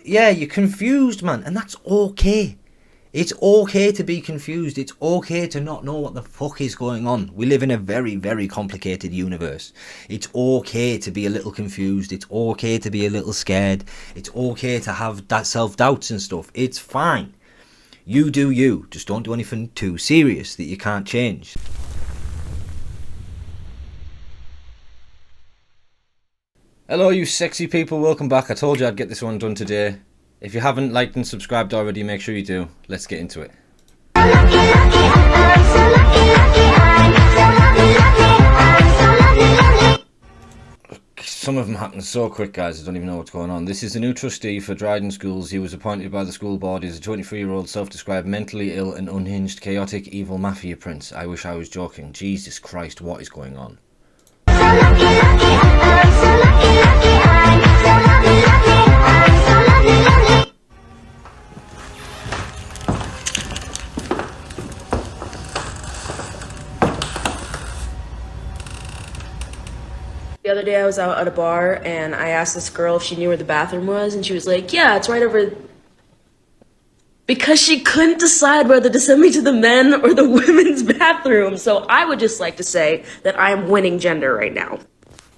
Yeah, you're confused, man, and that's okay. It's okay to be confused. It's okay to not know what the fuck is going on. We live in a very, very complicated universe. It's okay to be a little confused. It's okay to be a little scared. It's okay to have that self-doubts and stuff. It's fine. You do you. Just don't do anything too serious that you can't change. Hello, you sexy people. Welcome back. I told you I'd get this one done today. If you haven't liked and subscribed already, make sure you do. Let's get into it. Some of them happen so quick, guys, I don't even know what's going on. This is the new trustee for Dryden Schools. He was appointed by the school board. He's a 23-year-old self-described mentally ill and unhinged, chaotic, evil mafia prince. I wish I was joking. Jesus Christ, what is going on? The other day I was out at a bar and I asked this girl if she knew where the bathroom was, and she was like, yeah, it's right over... Because she couldn't decide whether to send me to the men or the women's bathroom. So I would just like to say that I am winning gender right now.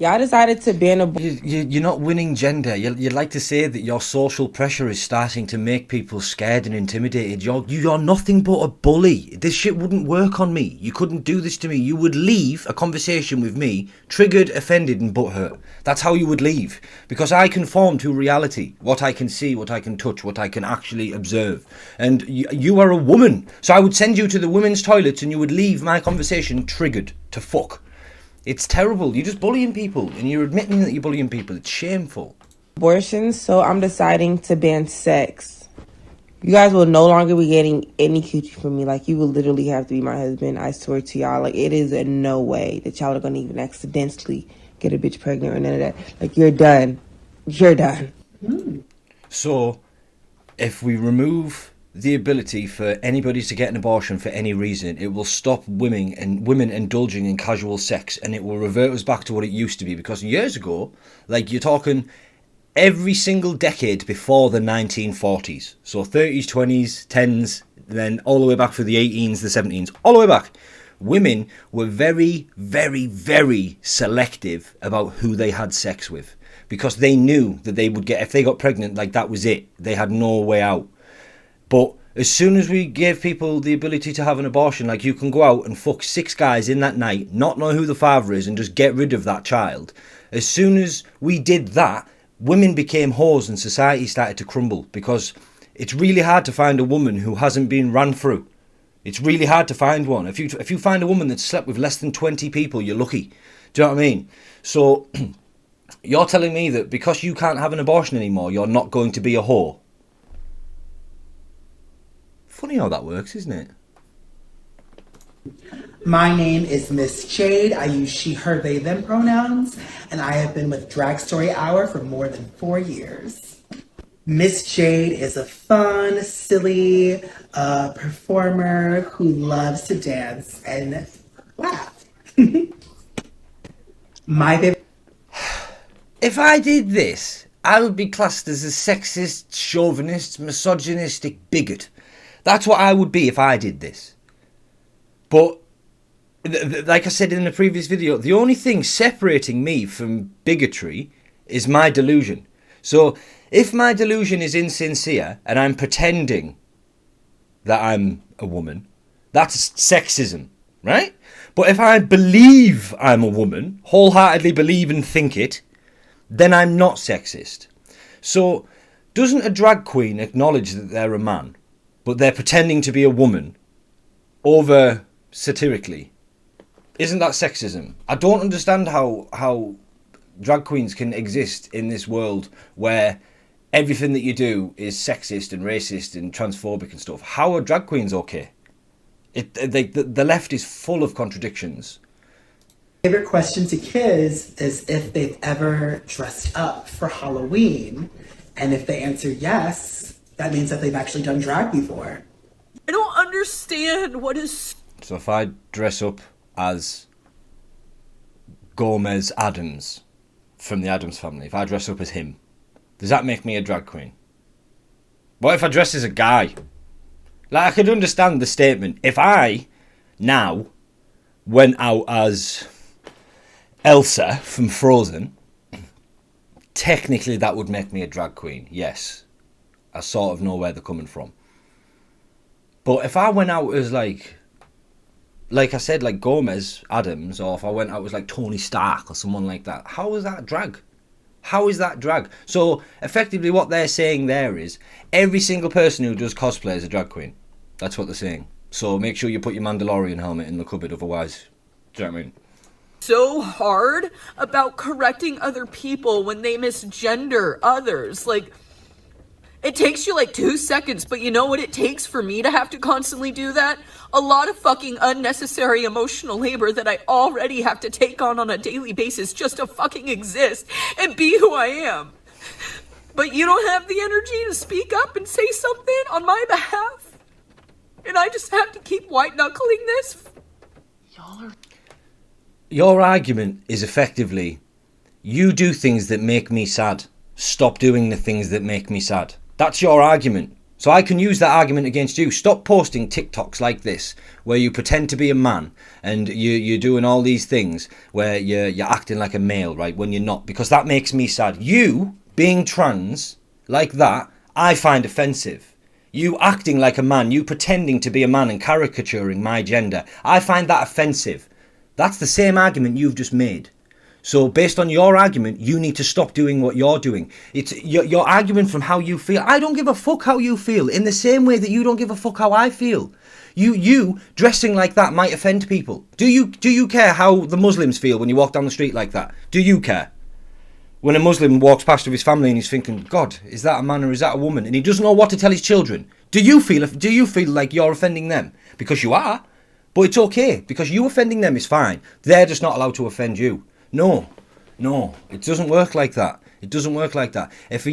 Y'all decided to ban a... You're not winning gender. You'd like to say that your social pressure is starting to make people scared and intimidated. You're nothing but a bully. This shit wouldn't work on me. You couldn't do this to me. You would leave a conversation with me triggered, offended and butthurt. That's how you would leave. Because I conform to reality. What I can see, what I can touch, what I can actually observe. And you are a woman. So I would send you to the women's toilets and you would leave my conversation triggered to fuck. It's terrible. You're just bullying people and you're admitting that you're bullying people. It's shameful. Abortions, so I'm deciding to ban sex. You guys will no longer be getting any coochie from me. Like, you will literally have to be my husband. I swear to y'all. Like, it is in no way that y'all are going to even accidentally get a bitch pregnant or none of that. Like, you're done. You're done. So, if we remove the ability for anybody to get an abortion for any reason, it will stop women indulging in casual sex, and it will revert us back to what it used to be. Because years ago, like, you're talking every single decade before the 1940s, so 30s, 20s, 10s, then all the way back through the 18s, the 17s, all the way back, women were very, very, very selective about who they had sex with, because they knew that they would get, if they got pregnant, like, that was it. They had no way out. But as soon as we gave people the ability to have an abortion, like, you can go out and fuck 6 guys in that night, not know who the father is, and just get rid of that child. As soon as we did that, women became whores and society started to crumble, because it's really hard to find a woman who hasn't been ran through. It's really hard to find one. If you find a woman that's slept with less than 20 people, you're lucky. Do you know what I mean? So you're telling me that because you can't have an abortion anymore, you're not going to be a whore? Funny how that works, isn't it? My name is Miss Jade. I use she, her, they, them pronouns, and I have been with Drag Story Hour for more than 4 years. Miss Jade is a fun, silly performer who loves to dance and laugh. My favorite. If I did this, I would be classed as a sexist, chauvinist, misogynistic bigot. That's what I would be if I did this. But, like I said in the previous video, the only thing separating me from bigotry is my delusion. So, if my delusion is insincere and I'm pretending that I'm a woman, that's sexism, right? But if I believe I'm a woman, wholeheartedly believe and think it, then I'm not sexist. So, doesn't a drag queen acknowledge that they're a man, but they're pretending to be a woman over satirically? Isn't that sexism? I don't understand how drag queens can exist in this world where everything that you do is sexist and racist and transphobic and stuff. How are drag queens okay? The left is full of contradictions. Favorite question to kids is if they've ever dressed up for Halloween, and if they answer yes, that means that they've actually done drag before. I don't understand what is... So if I dress up as Gomez Adams from the Addams Family, if I dress up as him, does that make me a drag queen? What if I dress as a guy? Like, I could understand the statement. If I now went out as Elsa from Frozen, technically that would make me a drag queen. Yes. I sort of know where they're coming from. But if I went out as like I said, like Gomez Adams, or if I went out as like Tony Stark or someone like that, how is that drag? How is that drag? So effectively what they're saying there is every single person who does cosplay is a drag queen. That's what they're saying. So make sure you put your Mandalorian helmet in the cupboard, otherwise, do you know what I mean? So hard about correcting other people when they misgender others. Like, it takes you like 2 seconds, but you know what it takes for me to have to constantly do that? A lot of fucking unnecessary emotional labor that I already have to take on a daily basis just to fucking exist and be who I am. But you don't have the energy to speak up and say something on my behalf? And I just have to keep white-knuckling this? Your argument is effectively, you do things that make me sad. Stop doing the things that make me sad. That's your argument. So I can use that argument against you. Stop posting TikToks like this, where you pretend to be a man and you're doing all these things where you're acting like a male, right, when you're not, because that makes me sad. You being trans like that, I find offensive. You acting like a man, you pretending to be a man and caricaturing my gender, I find that offensive. That's the same argument you've just made. So based on your argument, you need to stop doing what you're doing. You're arguing from how you feel. I don't give a fuck how you feel, in the same way that you don't give a fuck how I feel. You dressing like that might offend people. Do you care how the Muslims feel when you walk down the street like that? Do you care? When a Muslim walks past with his family and he's thinking, God, is that a man or is that a woman? And he doesn't know what to tell his children. Do you feel like you're offending them? Because you are. But it's okay, because you offending them is fine. They're just not allowed to offend you. No, it doesn't work like that. It doesn't work like that. If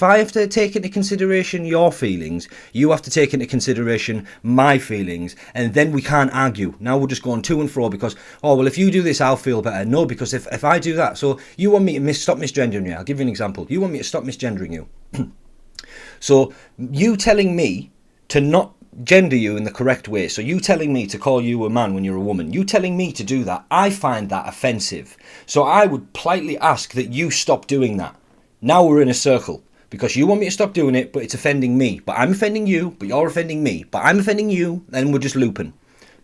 I have to take into consideration your feelings, you have to take into consideration my feelings, and then we can't argue. Now we're just going to and fro because, oh, well, if you do this, I'll feel better. No, because if I do that, so you want me to stop misgendering you. I'll give you an example. You want me to stop misgendering you. So you telling me to not gender you in the correct way, so you telling me to call you a man when you're a woman, you telling me to do that, I find that offensive. So I would politely ask that you stop doing that. Now we're in a circle, because you want me to stop doing it, but it's offending me. But I'm offending you, but you're offending me. But I'm offending you, and we're just looping.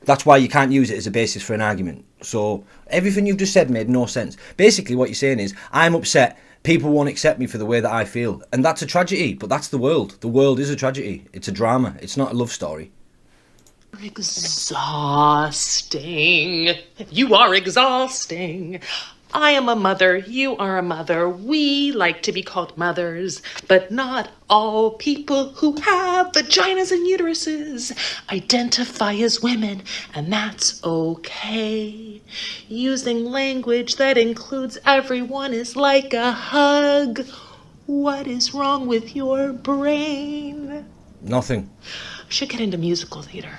That's why you can't use it as a basis for an argument. So everything you've just said made no sense. Basically what you're saying is, I'm upset, people won't accept me for the way that I feel. And that's a tragedy, but that's the world. The world is a tragedy. It's a drama. It's not a love story. Exhausting. You are exhausting. I am a mother. You are a mother. We like to be called mothers, but not all people who have vaginas and uteruses identify as women, and that's okay. Using language that includes everyone is like a hug. What is wrong with your brain? Nothing. Should get into musical theater.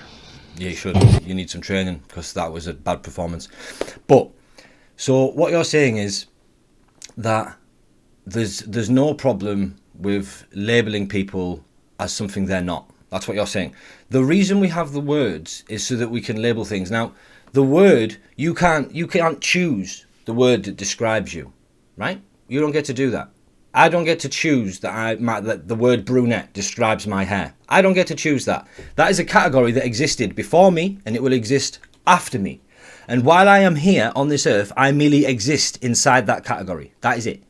Yeah, you should. You need some training, because that was a bad performance. But so what you're saying is that there's no problem with labelling people as something they're not. That's what you're saying. The reason we have the words is so that we can label things. Now, the word, you can't choose the word that describes you, right? You don't get to do that. I don't get to choose that the word brunette describes my hair. I don't get to choose that. That is a category that existed before me, and it will exist after me. And while I am here on this earth, I merely exist inside that category. That is it.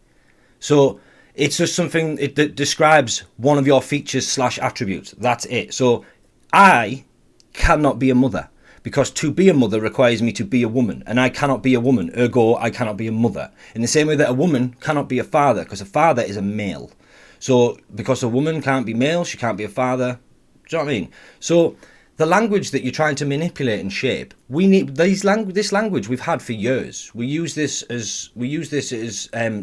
So it's just something that describes one of your features / attributes. That's it. So I cannot be a mother, because to be a mother requires me to be a woman, and I cannot be a woman, ergo I cannot be a mother. In the same way that a woman cannot be a father, because a father is a male. So because a woman can't be male, she can't be a father. Do you know what I mean? So the language that you're trying to manipulate and shape, we need this language we've had for years. We use this as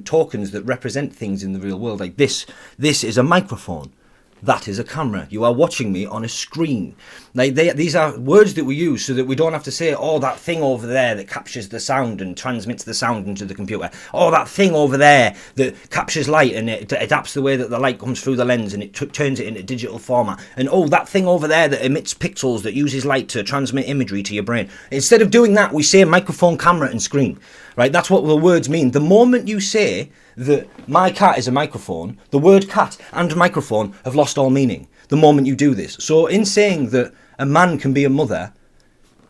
tokens that represent things in the real world. Like this is a microphone. That is a camera. You are watching me on a screen. Like these are words that we use so that we don't have to say, oh, that thing over there that captures the sound and transmits the sound into the computer. Oh, that thing over there that captures light and it adapts the way that the light comes through the lens and it turns it into digital format. And oh, that thing over there that emits pixels that uses light to transmit imagery to your brain. Instead of doing that, we say microphone, camera and screen. Right? That's what the words mean. The moment you say that my cat is a microphone, the word cat and microphone have lost all meaning the moment you do this. So in saying that a man can be a mother,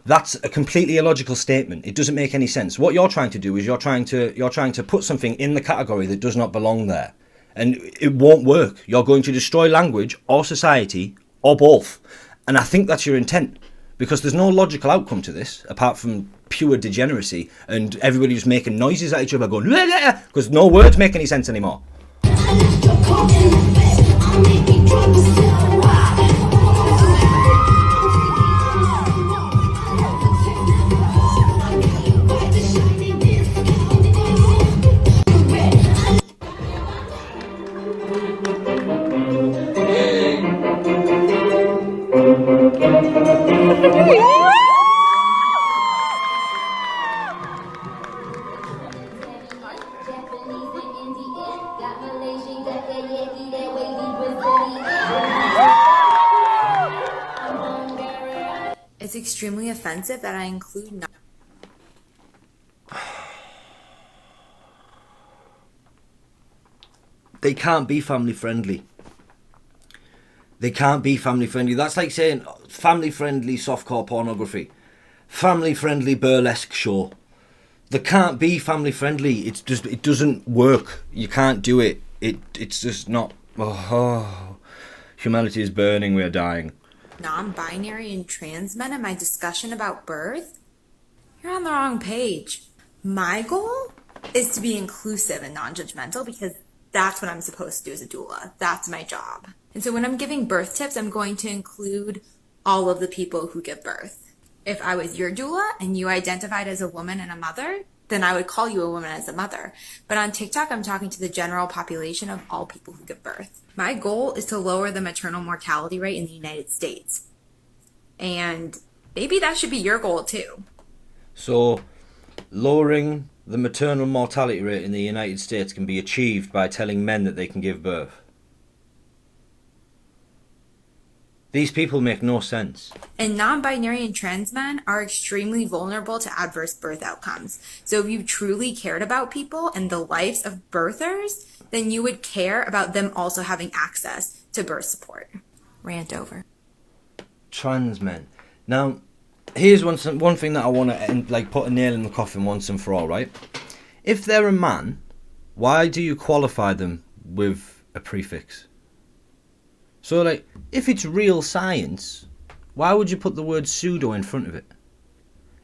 that's a completely illogical statement. It doesn't make any sense. What you're trying to do is you're trying to put something in the category that does not belong there. And it won't work. You're going to destroy language or society or both. And I think that's your intent, because there's no logical outcome to this apart from pure degeneracy and everybody just making noises at each other going because no words make any sense anymore. It's extremely offensive that I include They can't be family friendly. They can't be family friendly. That's like saying family friendly softcore pornography, family friendly burlesque show. They can't be family friendly. It's just, it doesn't work. You can't do it. It's just not. Oh, humanity is burning. We're dying. non-binary and trans men in my discussion about birth, you're on the wrong page. My goal is to be inclusive and non-judgmental because that's what I'm supposed to do as a doula. That's my job. And so when I'm giving birth tips, I'm going to include all of the people who give birth. If I was your doula and you identified as a woman and a mother, then I would call you a woman as a mother. But on TikTok, I'm talking to the general population of all people who give birth. My goal is to lower the maternal mortality rate in the United States. And maybe that should be your goal too. So, lowering the maternal mortality rate in the United States can be achieved by telling men that they can give birth. These people make no sense. And non-binary and trans men are extremely vulnerable to adverse birth outcomes. So if you truly cared about people and the lives of birthers, then you would care about them also having access to birth support. Rant over. Trans men. Now, here's one thing that I want to put a nail in the coffin once and for all, right? If they're a man, why do you qualify them with a prefix? So, if it's real science, why would you put the word pseudo in front of it?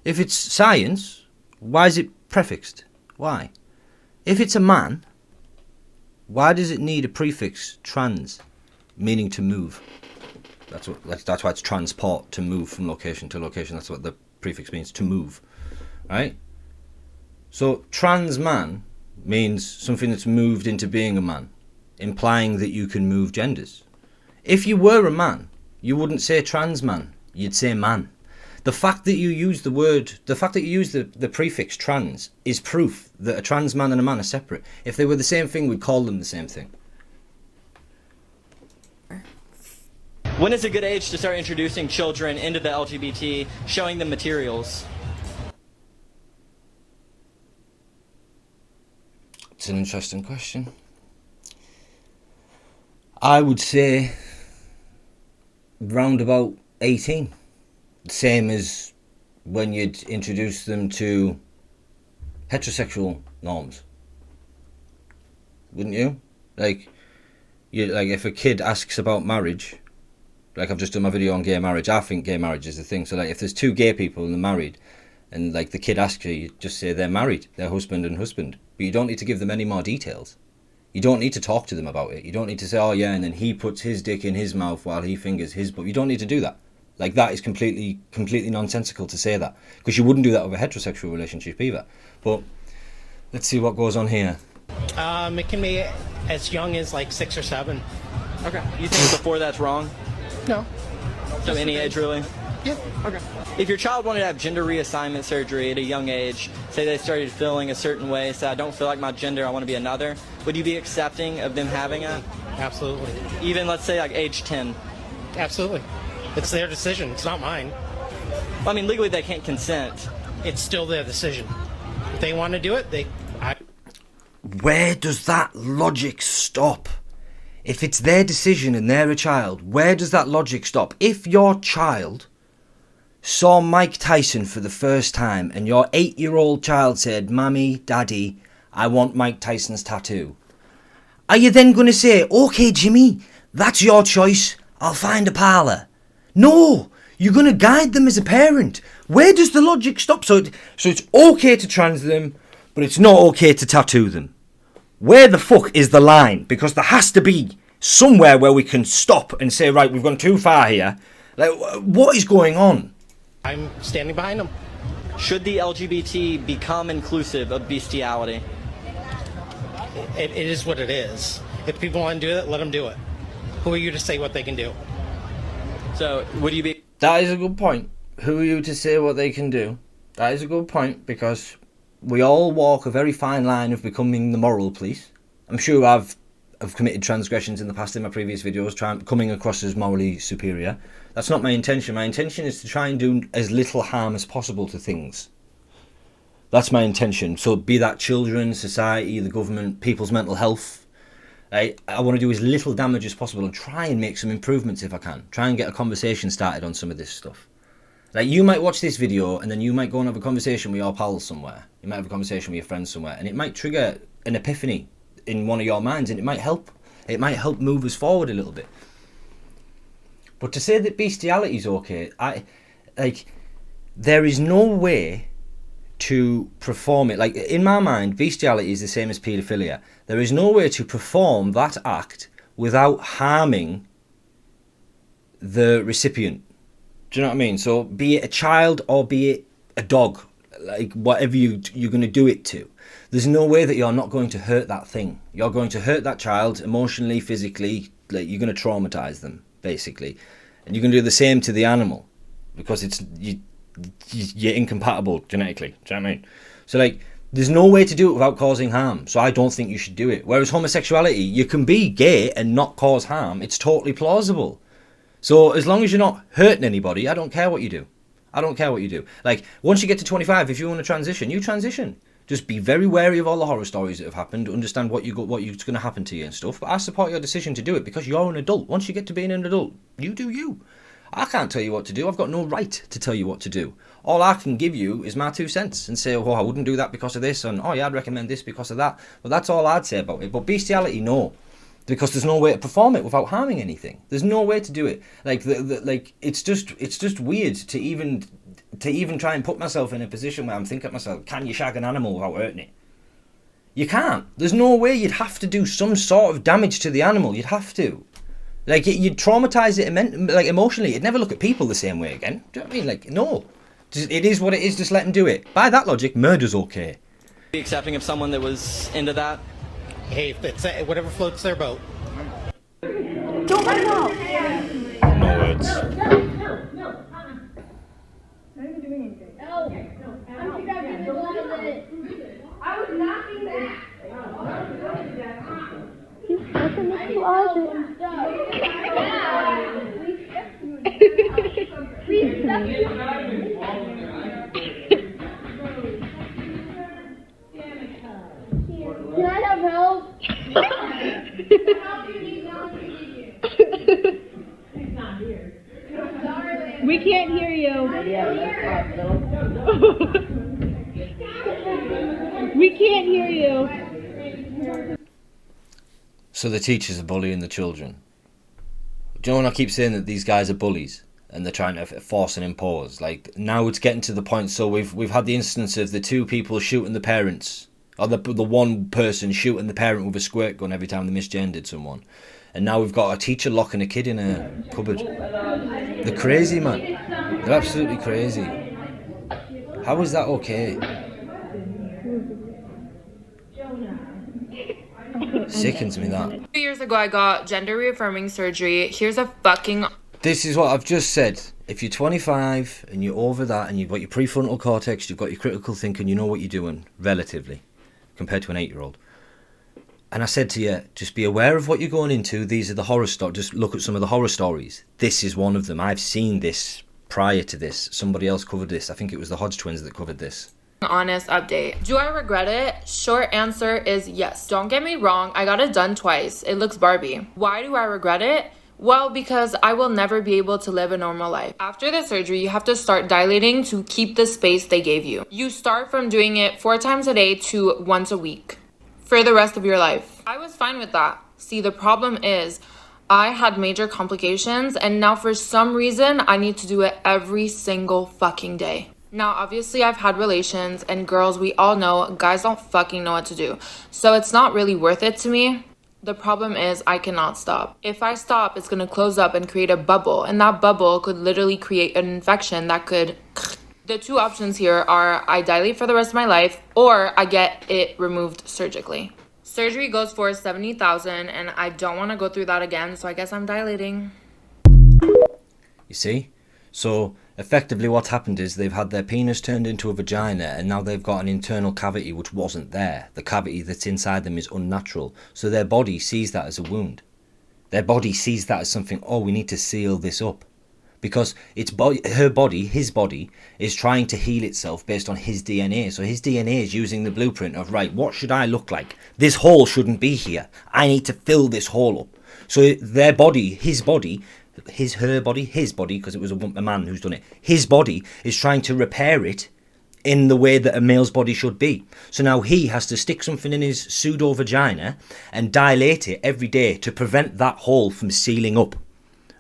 If it's science, why is it prefixed? Why? If it's a man, why does it need a prefix trans, meaning to move? That's why it's transport, to move from location to location. That's what the prefix means, to move, right? So trans man means something that's moved into being a man, implying that you can move genders. If you were a man, you wouldn't say trans man, you'd say man. The fact that you use the prefix trans is proof that a trans man and a man are separate. If they were the same thing, we'd call them the same thing. When is a good age to start introducing children into the LGBT, showing them materials? It's an interesting question. I would say round about 18. Same as when you'd introduce them to heterosexual norms. Wouldn't you? If a kid asks about marriage, like I've just done my video on gay marriage, I think gay marriage is the thing. So if there's two gay people and they're married, and the kid asks you just say they're married, they're husband and husband. But you don't need to give them any more details. You don't need to talk to them about it. You don't need to say, oh yeah, and then he puts his dick in his mouth while he fingers his butt. You don't need to do that. That is completely nonsensical to say that. Because you wouldn't do that with a heterosexual relationship either. But let's see what goes on here. It can be as young as 6 or 7. Okay. You think before that's wrong? No. So any age, really? Yeah. Okay. If your child wanted to have gender reassignment surgery at a young age, say they started feeling a certain way, say I don't feel like my gender, I want to be another, would you be accepting of them having it? Absolutely. Even, let's say, like age 10? Absolutely. It's their decision. It's not mine. Well, I mean, legally they can't consent. It's still their decision. If they want to do it, Where does that logic stop? If it's their decision and they're a child, where does that logic stop? If your child saw Mike Tyson for the first time and your 8-year-old child said, Mommy, Daddy, I want Mike Tyson's tattoo, are you then going to say, okay, Jimmy, that's your choice, I'll find a parlour? No, you're going to guide them as a parent. Where does the logic stop? So it's okay to trans them, but it's not okay to tattoo them. Where the fuck is the line? Because there has to be somewhere where we can stop and say, right, we've gone too far here. Like, what is going on? I'm standing behind them. Should the LGBT become inclusive of bestiality? It is what it is. If people want to do it, let them do it. Who are you to say what they can do? So, would you be... That is a good point. Who are you to say what they can do? That is a good point, because we all walk a very fine line of becoming the moral police. I'm sure I've committed transgressions in the past in my previous videos, coming across as morally superior. That's not my intention. My intention is to try and do as little harm as possible to things. That's my intention. So be that children, society, the government, people's mental health. I want to do as little damage as possible and try and make some improvements if I can. Try and get a conversation started on some of this stuff. Like, you might watch this video and then you might go and have a conversation with your pals somewhere. You might have a conversation with your friends somewhere, and it might trigger an epiphany in one of your minds, and it might help. It might help move us forward a little bit. But to say that bestiality is okay, there is no way to perform it. Like, in my mind, bestiality is the same as paedophilia. There is no way to perform that act without harming the recipient. Do you know what I mean? So be it a child or be it a dog, like whatever you're going to do it to, there's no way that you're not going to hurt that thing. You're going to hurt that child emotionally, physically. Like, you're going to traumatize them, basically. And you're going to do the same to the animal, because you're incompatible genetically. Do you know what I mean? So, like, there's no way to do it without causing harm. So I don't think you should do it. Whereas homosexuality, you can be gay and not cause harm. It's totally plausible. So as long as you're not hurting anybody, I don't care what you do. I don't care what you do. Like, once you get to 25, if you want to transition, you transition. Just be very wary of all the horror stories that have happened. Understand what's going to happen to you and stuff. But I support your decision to do it, because you're an adult. Once you get to being an adult, you do you. I can't tell you what to do. I've got no right to tell you what to do. All I can give you is my 2 cents and say, oh, I wouldn't do that because of this, and oh yeah, I'd recommend this because of that. But that's all I'd say about it. But bestiality, no. Because there's no way to perform it without harming anything. There's no way to do it. Like, it's just weird to even try and put myself in a position where I'm thinking to myself, can you shag an animal without hurting it? You can't. There's no way. You'd have to do some sort of damage to the animal. You'd have to. Like, you'd traumatize it emotionally. You'd never look at people the same way again. Do you know what I mean? Like, no. It is what it is. Just let them do it. By that logic, murder's okay. Be accepting of someone that was into that? Hey, it's whatever floats their boat. Don't let him out. No words. I was knocking back. He's stuck in the closet. Can I have help? We can't hear you. We can't hear you. So the teachers are bullying the children. Do you know when I keep saying that these guys are bullies and they're trying to force and impose? Like, now it's getting to the point. So we've had the instance of the 2 people shooting the parents, or the one person shooting the parent with a squirt gun every time they misgendered someone. And now we've got a teacher locking a kid in a cupboard. They're crazy, man. They're absolutely crazy. How is that okay? Sickens me that. 2 years ago, I got gender reaffirming surgery. Here's a fucking... This is what I've just said. If you're 25 and you're over that and you've got your prefrontal cortex, you've got your critical thinking, you know what you're doing, relatively, compared to an 8-year-old. And I said to you, just be aware of what you're going into. These are the horror stories. Just look at some of the horror stories. This is one of them. I've seen this prior to this. Somebody else covered this. I think it was the Hodge twins that covered this. Honest update. Do I regret it? Short answer is yes. Don't get me wrong, I got it done twice. It looks Barbie. Why do I regret it? Well, because I will never be able to live a normal life. After the surgery, you have to start dilating to keep the space they gave you. You start from doing it 4 times a day to once a week for the rest of your life. I was fine with that. See, the problem is I had major complications, and now for some reason, I need to do it every single fucking day. Now, obviously, I've had relations, and girls, we all know, guys don't fucking know what to do. So it's not really worth it to me. The problem is I cannot stop. If I stop, it's gonna close up and create a bubble, and that bubble could literally create an infection that could... The 2 options here are I dilate for the rest of my life, or I get it removed surgically. Surgery goes for $70,000, and I don't want to go through that again, so I guess I'm dilating. You see? So effectively what's happened is they've had their penis turned into a vagina, and now they've got an internal cavity which wasn't there. The cavity that's inside them is unnatural. So their body sees that as a wound. Their body sees that as something, oh, we need to seal this up. Because his body is trying to heal itself based on his DNA. So his DNA is using the blueprint of, right, what should I look like? This hole shouldn't be here. I need to fill this hole up. So their body, his body, because it was a man who's done it, his body is trying to repair it in the way that a male's body should be. So now he has to stick something in his pseudo-vagina and dilate it every day to prevent that hole from sealing up.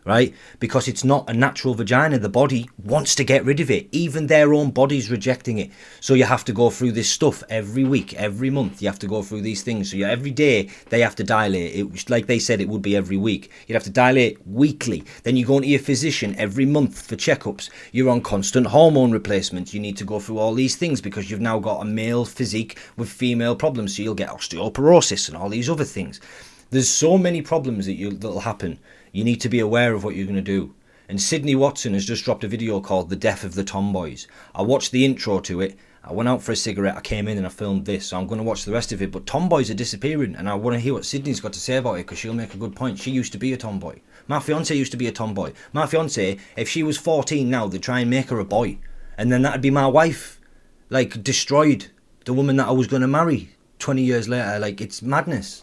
Right? Because it's not a natural vagina. The body wants to get rid of it. Even their own body's rejecting it. So you have to go through this stuff every week, every month. You have to go through these things. So every day they have to dilate. It, like they said, it would be every week. You'd have to dilate weekly. Then you go into your physician every month for checkups. You're on constant hormone replacements. You need to go through all these things because you've now got a male physique with female problems. So you'll get osteoporosis and all these other things. There's so many problems that'll happen. You need to be aware of what you're going to do. And Sydney Watson has just dropped a video called The Death of the Tomboys. I watched the intro to it. I went out for a cigarette. I came in and I filmed this. So I'm going to watch the rest of it. But tomboys are disappearing. And I want to hear what Sydney's got to say about it because she'll make a good point. She used to be a tomboy. My fiancé used to be a tomboy. My fiancé, if she was 14 now, they'd try and make her a boy. And then that'd be my wife. Like, destroyed. The woman that I was going to marry 20 years later. Like, it's madness.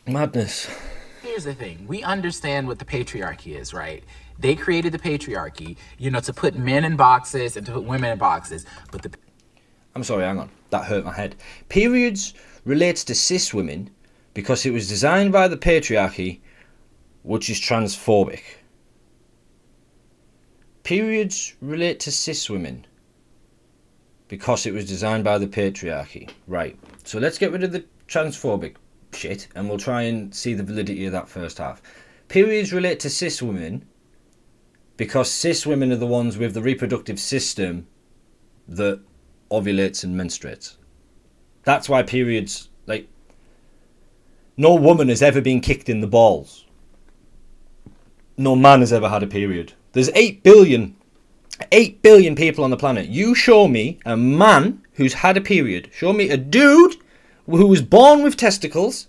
Madness. Here's the thing. We understand what the patriarchy is, right? They created the patriarchy, to put men in boxes and to put women in boxes. But I'm sorry, hang on. That hurt my head. Periods relates to cis women because it was designed by the patriarchy, which is transphobic. Periods relate to cis women because it was designed by the patriarchy. Right. So let's get rid of the transphobic shit and we'll try and see the validity of that first half. Periods relate to cis women because cis women are the ones with the reproductive system that ovulates and menstruates. That's why periods, like, no woman has ever been kicked in the balls. No man has ever had a period. There's 8 billion people on the planet. You show me a man who's had a period. Show me a dude who was born with testicles,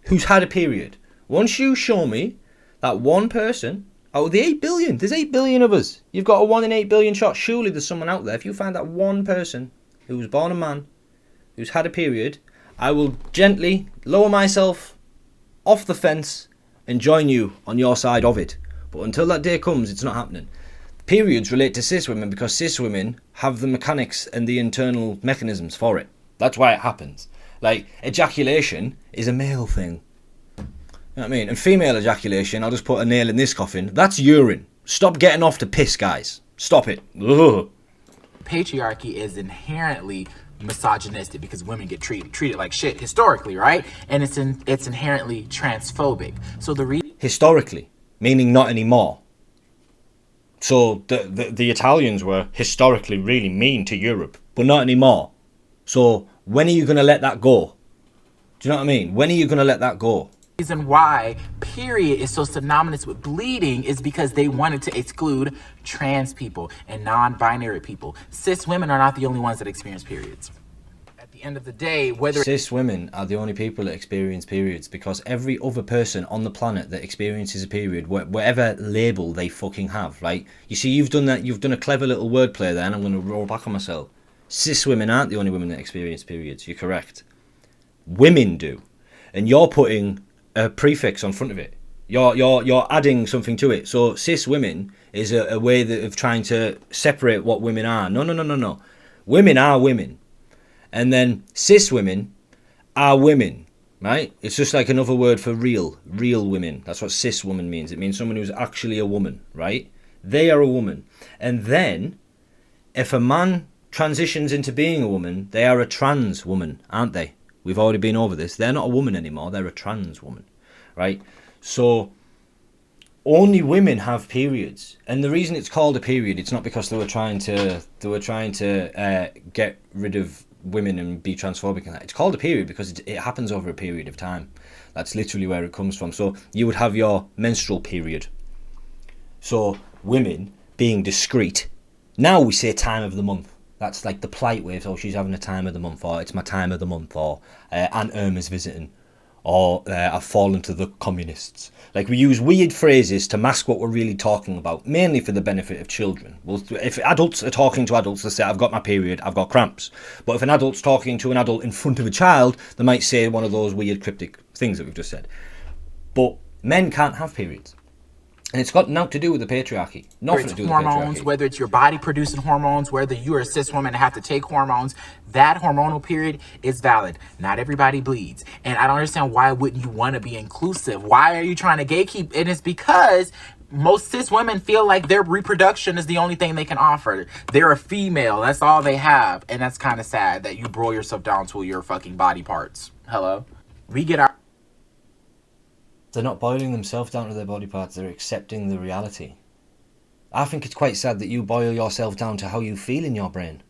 who's had a period. Once you show me that one person, out of the 8 billion, there's 8 billion of us. You've got a 1 in 8 billion shot. Surely there's someone out there. If you find that one person who was born a man, who's had a period, I will gently lower myself off the fence and join you on your side of it. But until that day comes, it's not happening. Periods relate to cis women because cis women have the mechanics and the internal mechanisms for it. That's why it happens. Like, ejaculation is a male thing. You know what I mean? And female ejaculation, I'll just put a nail in this coffin, that's urine. Stop getting off to piss, guys. Stop it. Ugh. patriarchy is inherently misogynistic because women get treated like shit historically, right? And it's inherently transphobic. So historically, meaning not anymore. So the Italians were historically really mean to Europe, but not anymore. So when are you going to let that go? Do you know what I mean? When are you going to let that go? Reason why period is so synonymous with bleeding is because they wanted to exclude trans people and non-binary people. Cis women are not the only ones that experience periods. At the end of the day, whether cis women are the only people that experience periods, because every other person on the planet that experiences a period, whatever label they fucking have, right? You see, you've done a clever little wordplay there, and I'm going to roll back on myself. Cis women aren't the only women that experience periods. You're correct. Women do, and you're putting a prefix on front of it. You're adding something to it. So cis women is a way of trying to separate what women are. No. Women are women. And then cis women are women, right? It's just like another word for real women. That's what cis woman means. It means someone who's actually a woman, right? They are a woman. And then if a man transitions into being a woman, they are a trans woman, aren't they? We've already been over this. They're not a woman anymore. They're a trans woman, right? So only women have periods, and the reason it's called a period, it's not because they were trying to get rid of women and be transphobic and that. It's called a period because it happens over a period of time. That's literally where it comes from. So you would have your menstrual period. So women being discreet. Now we say time of the month. That's like the polite way of, oh, she's having a time of the month, or it's my time of the month, or Aunt Irma's visiting, or I've fallen to the communists. Like, we use weird phrases to mask what we're really talking about, mainly for the benefit of children. Well, if adults are talking to adults, they say, I've got my period, I've got cramps. But if an adult's talking to an adult in front of a child, they might say one of those weird cryptic things that we've just said. But men can't have periods. And it's got nothing to do with the patriarchy. Nothing to do with hormones, the patriarchy. whether it's your body producing hormones, whether you're a cis woman and have to take hormones, that hormonal period is valid. Not everybody bleeds. And I don't understand, why wouldn't you want to be inclusive? Why are you trying to gatekeep? And it's because most cis women feel like their reproduction is the only thing they can offer. They're a female. That's all they have. And that's kind of sad that you boil yourself down to your fucking body parts. Hello? We get our... They're not boiling themselves down to their body parts, they're accepting the reality. I think it's quite sad that you boil yourself down to how you feel in your brain.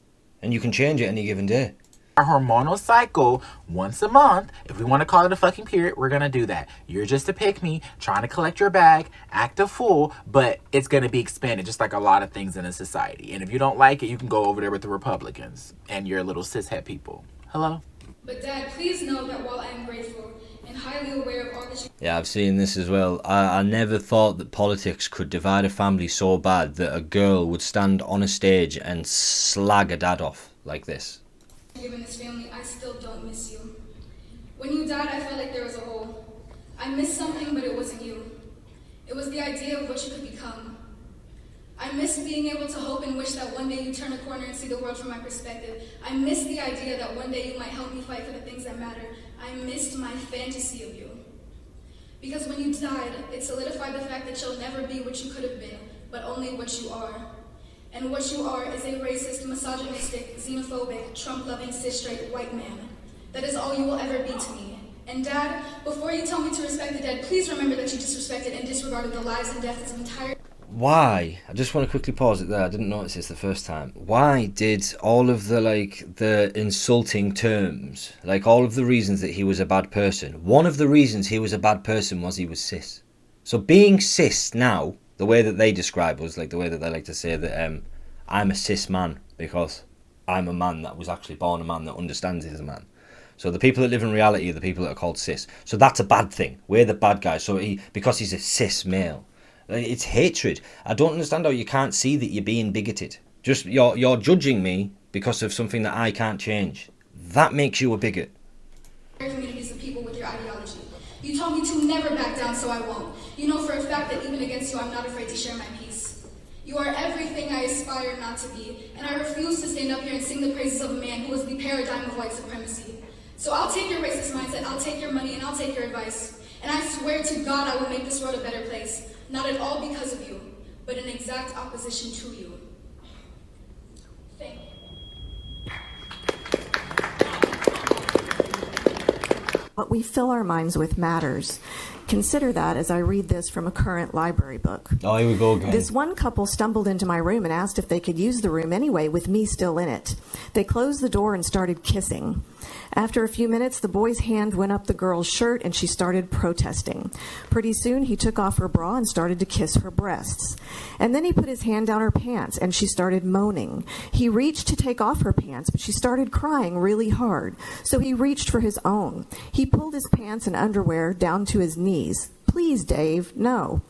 And you can change it any given day. Our hormonal cycle once a month. If we want to call it a fucking period, we're going to do that. You're just a pick-me, trying to collect your bag, act a fool, but it's going to be expanded just like a lot of things in a society. And if you don't like it, you can go over there with the Republicans and your little cishet people. Hello? But Dad, please know that while I am grateful and highly aware of all that you... Yeah, I've seen this as well. I never thought that politics could divide a family so bad that a girl would stand on a stage and slag a dad off like this. Given this family, I still don't miss you. When you died, I felt like there was a hole. I missed something, but it wasn't you. It was the idea of what you could become. I missed being able to hope and wish that one day you turn a corner and see the world from my perspective. I missed the idea that one day you might help me fight for the things that matter. I missed my fantasy of you. Because when you died, it solidified the fact that you'll never be what you could have been, but only what you are. And what you are is a racist, misogynistic, xenophobic, Trump-loving, cis-straight white man. That is all you will ever be to me. And Dad, before you tell me to respect the dead, please remember that you disrespected and disregarded the lives and deaths of entire... Why? I just want to quickly pause it there. I didn't notice this the first time. Why did all of the insulting terms, like all of the reasons that he was a bad person, one of the reasons he was a bad person was he was cis. So being cis now, the way that they describe us, like the way that they like to say that I'm a cis man because I'm a man that was actually born a man that understands he's a man. So the people that live in reality are the people that are called cis. So that's a bad thing. We're the bad guys. So because he's a cis male. It's hatred. I don't understand how you can't see that you're being bigoted. Just you're judging me because of something that I can't change. That makes you a bigot. Communities of people with your ideology. You told me to never back down, so I won't. You know for a fact that even against you, I'm not afraid to share my peace. You are everything I aspire not to be, and I refuse to stand up here and sing the praises of a man who was the paradigm of white supremacy. So I'll take your racist mindset, I'll take your money, and I'll take your advice. And I swear to God I will make this world a better place. Not at all because of you, but in exact opposition to you. Thank you. What we fill our minds with matters. Consider that as I read this from a current library book. Oh, here we go again. This one couple stumbled into my room and asked if they could use the room anyway with me still in it. They closed the door and started kissing. After a few minutes, the boy's hand went up the girl's shirt and she started protesting. Pretty soon, he took off her bra and started to kiss her breasts. And then he put his hand down her pants and she started moaning. He reached to take off her pants, but she started crying really hard. So he reached for his own. He pulled his pants and underwear down to his knees. Please, Dave, no.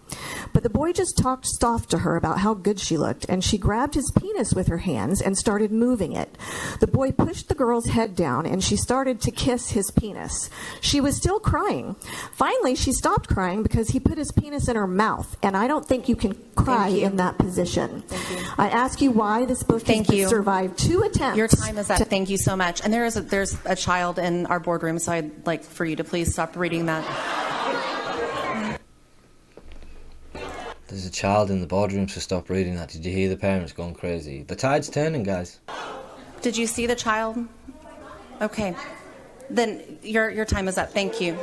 But the boy just talked soft to her about how good she looked, and she grabbed his penis with her hands and started moving it. The boy pushed the girl's head down, and she started to kiss his penis. She was still crying. Finally, she stopped crying because he put his penis in her mouth, and I don't think you can cry in that position. I ask you why this book has survived 2 attempts. Your time is up. Thank you so much. And there's a child in our boardroom, so I'd like for you to please stop reading that. There's a child in the boardroom, so stop reading that. Did you hear the parents going crazy? The tide's turning, guys. Did you see the child? Okay. Then your time is up. Thank you.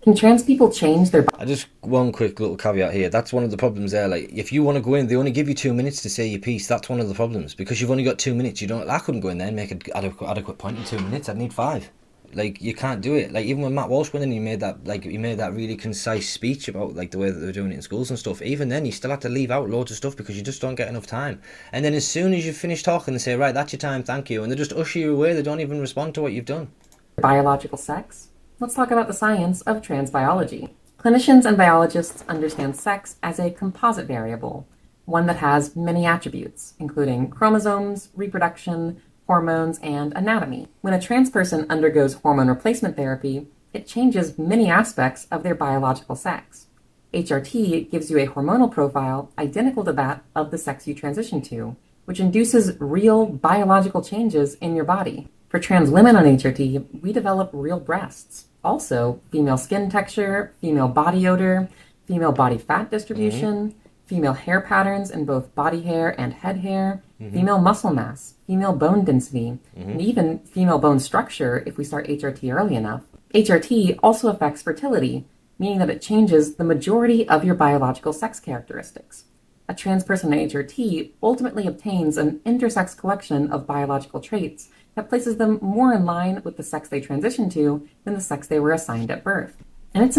Can trans people change their... I just, one quick little caveat here. That's one of the problems there. Like, if you want to go in, they only give you 2 minutes to say your piece. That's one of the problems. Because you've only got 2 minutes. I couldn't go in there and make an adequate point in 2 minutes. I'd need 5. Like, you can't do it. Like, even when Matt Walsh went in, he made that really concise speech about, like, the way that they were doing it in schools and stuff. Even then, you still had to leave out loads of stuff because you just don't get enough time. And then as soon as you finish talking, they say, right, that's your time, thank you. And they just usher you away. They don't even respond to what you've done. Biological sex? Let's talk about the science of trans biology. Clinicians and biologists understand sex as a composite variable, one that has many attributes, including chromosomes, reproduction, hormones, and anatomy. When a trans person undergoes hormone replacement therapy, it changes many aspects of their biological sex. HRT gives you a hormonal profile identical to that of the sex you transition to, which induces real biological changes in your body. For trans women on HRT, we develop real breasts. Also, female skin texture, female body odor, female body fat distribution, female hair patterns in both body hair and head hair, female muscle mass, female bone density, and even female bone structure if we start HRT early enough. HRT also affects fertility, meaning that it changes the majority of your biological sex characteristics. A trans person on HRT ultimately obtains an intersex collection of biological traits that places them more in line with the sex they transition to than the sex they were assigned at birth. And it's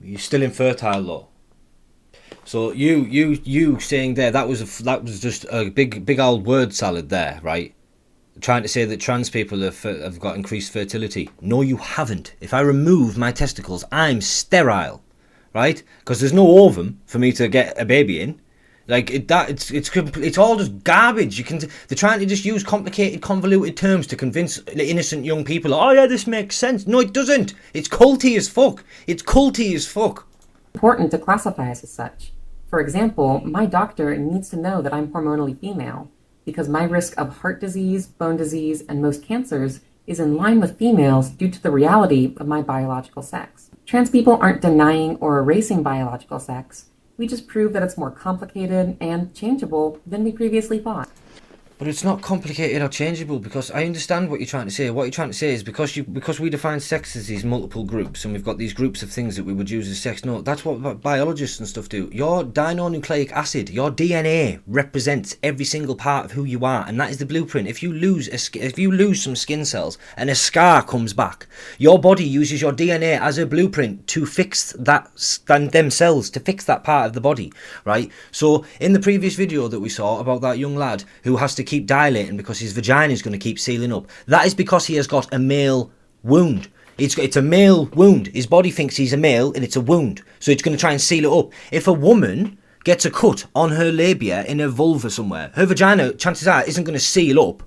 You're still infertile, though. So you saying there that was just a big old word salad there, right? Trying to say that trans people have got increased fertility. No, you haven't. If I remove my testicles, I'm sterile, right? Because there's no ovum for me to get a baby in. Like it's all just garbage. They're trying to just use complicated, convoluted terms to convince innocent young people. Oh yeah, this makes sense. No, it doesn't. It's culty as fuck. It's culty as fuck. Important to classify us as such. For example, my doctor needs to know that I'm hormonally female because my risk of heart disease, bone disease, and most cancers is in line with females due to the reality of my biological sex. Trans people aren't denying or erasing biological sex. We just prove that it's more complicated and changeable than we previously thought. But it's not complicated or changeable, because I understand what you're trying to say. What you're trying to say is because we define sex as these multiple groups, and we've got these groups of things that we would use as sex. No, that's what biologists and stuff do. Your dinucleic acid, your DNA, represents every single part of who you are, and that is the blueprint. If you lose some skin cells and a scar comes back, your body uses your DNA as a blueprint to fix them cells, to fix that part of the body, right? So in the previous video that we saw about that young lad who has to keep dilating because his vagina is going to keep sealing up, that is because he has got a male wound. It's a male wound. His body thinks he's a male and it's a wound, so it's going to try and seal it up. If a woman gets a cut on her labia in her vulva somewhere, her vagina, chances are, isn't going to seal up.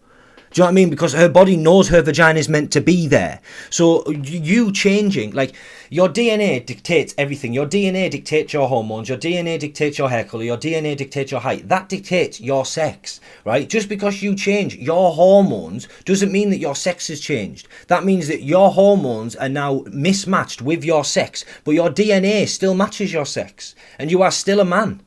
Do you know what I mean? Because her body knows her vagina is meant to be there. So you changing, like, your DNA dictates everything. Your DNA dictates your hormones. Your DNA dictates your hair colour. Your DNA dictates your height. That dictates your sex, right? Just because you change your hormones doesn't mean that your sex has changed. That means that your hormones are now mismatched with your sex, but your DNA still matches your sex, and you are still a man.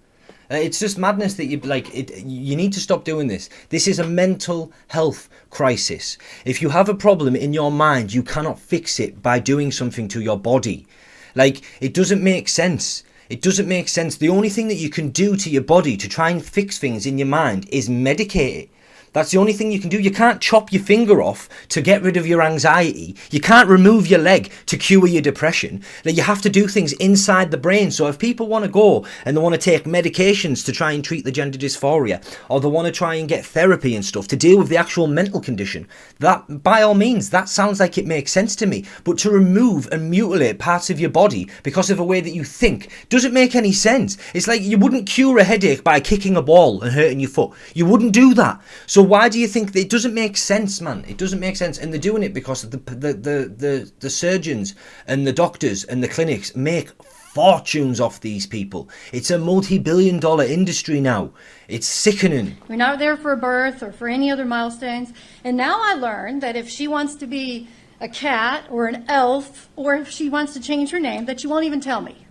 It's just madness that you need to stop doing this. This is a mental health crisis. If you have a problem in your mind, you cannot fix it by doing something to your body. Like, it doesn't make sense. It doesn't make sense. The only thing that you can do to your body to try and fix things in your mind is medicate it. That's the only thing you can do. You can't chop your finger off to get rid of your anxiety. You can't remove your leg to cure your depression. That you have to do things inside the brain. So if people want to go and they want to take medications to try and treat the gender dysphoria, or they want to try and get therapy and stuff to deal with the actual mental condition, that by all means, that sounds like it makes sense to me. But to remove and mutilate parts of your body because of a way that you think doesn't make any sense. It's like you wouldn't cure a headache by kicking a ball and hurting your foot. You wouldn't do that. So why do you think that it doesn't make sense, man? It doesn't make sense. And they're doing it because of the surgeons and the doctors and the clinics make fortunes off these people. It's a multi-billion-dollar industry now. It's sickening. We're not there for a birth or for any other milestones. And now I learned that if she wants to be a cat or an elf, or if she wants to change her name, that she won't even tell me.